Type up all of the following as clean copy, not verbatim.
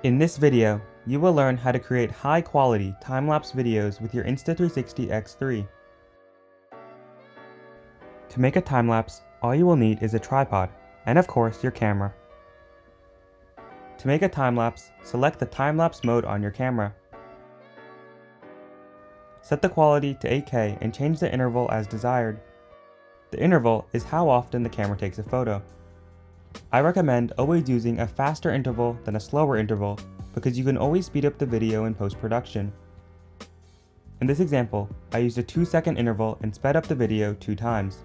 In this video, you will learn how to create high-quality time-lapse videos with your Insta360 X3. To make a time-lapse, all you will need is a tripod, and of course your camera. To make a time-lapse, select the time-lapse mode on your camera. Set the quality to 8K and change the interval as desired. The interval is how often the camera takes a photo. I recommend always using a faster interval than a slower interval because you can always speed up the video in post-production. In this example, I used a 2-second interval and sped up the video 2 times.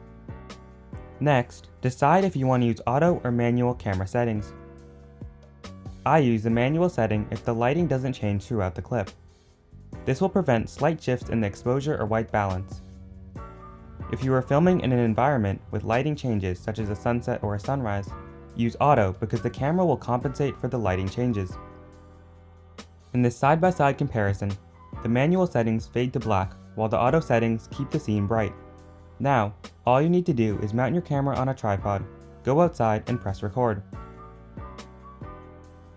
Next, decide if you want to use auto or manual camera settings. I use the manual setting if the lighting doesn't change throughout the clip. This will prevent slight shifts in the exposure or white balance. If you are filming in an environment with lighting changes such as a sunset or a sunrise, use auto because the camera will compensate for the lighting changes. In this side-by-side comparison, the manual settings fade to black while the auto settings keep the scene bright. Now, all you need to do is mount your camera on a tripod, go outside and press record.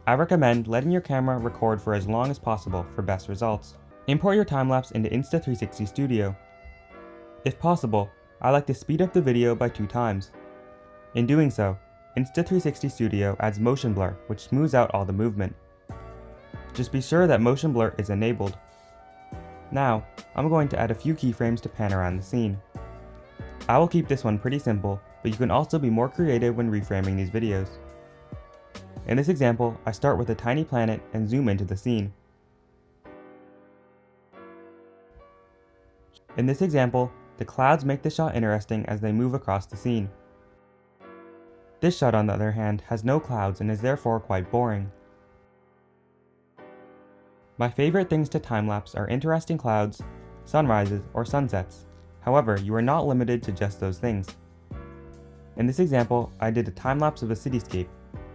I recommend letting your camera record for as long as possible for best results. Import your time-lapse into Insta360 Studio. If possible, I like to speed up the video by 2 times. In doing so, Insta360 Studio adds motion blur, which smooths out all the movement. Just be sure that motion blur is enabled. Now, I'm going to add a few keyframes to pan around the scene. I will keep this one pretty simple, but you can also be more creative when reframing these videos. In this example, I start with a tiny planet and zoom into the scene. In this example, the clouds make the shot interesting as they move across the scene. This shot, on the other hand, has no clouds and is therefore quite boring. My favorite things to time-lapse are interesting clouds, sunrises, or sunsets. However, you are not limited to just those things. In this example, I did a time-lapse of a cityscape,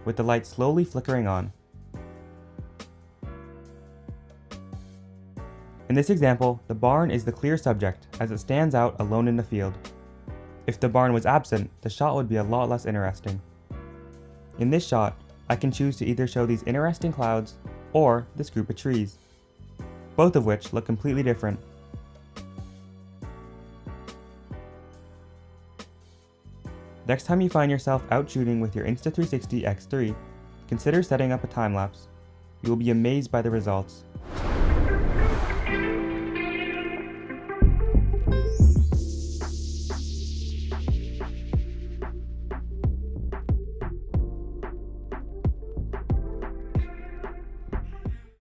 with the light slowly flickering on. In this example, the barn is the clear subject as it stands out alone in the field. If the barn was absent, the shot would be a lot less interesting. In this shot, I can choose to either show these interesting clouds or this group of trees, both of which look completely different. Next time you find yourself out shooting with your Insta360 X3, consider setting up a time-lapse. You will be amazed by the results.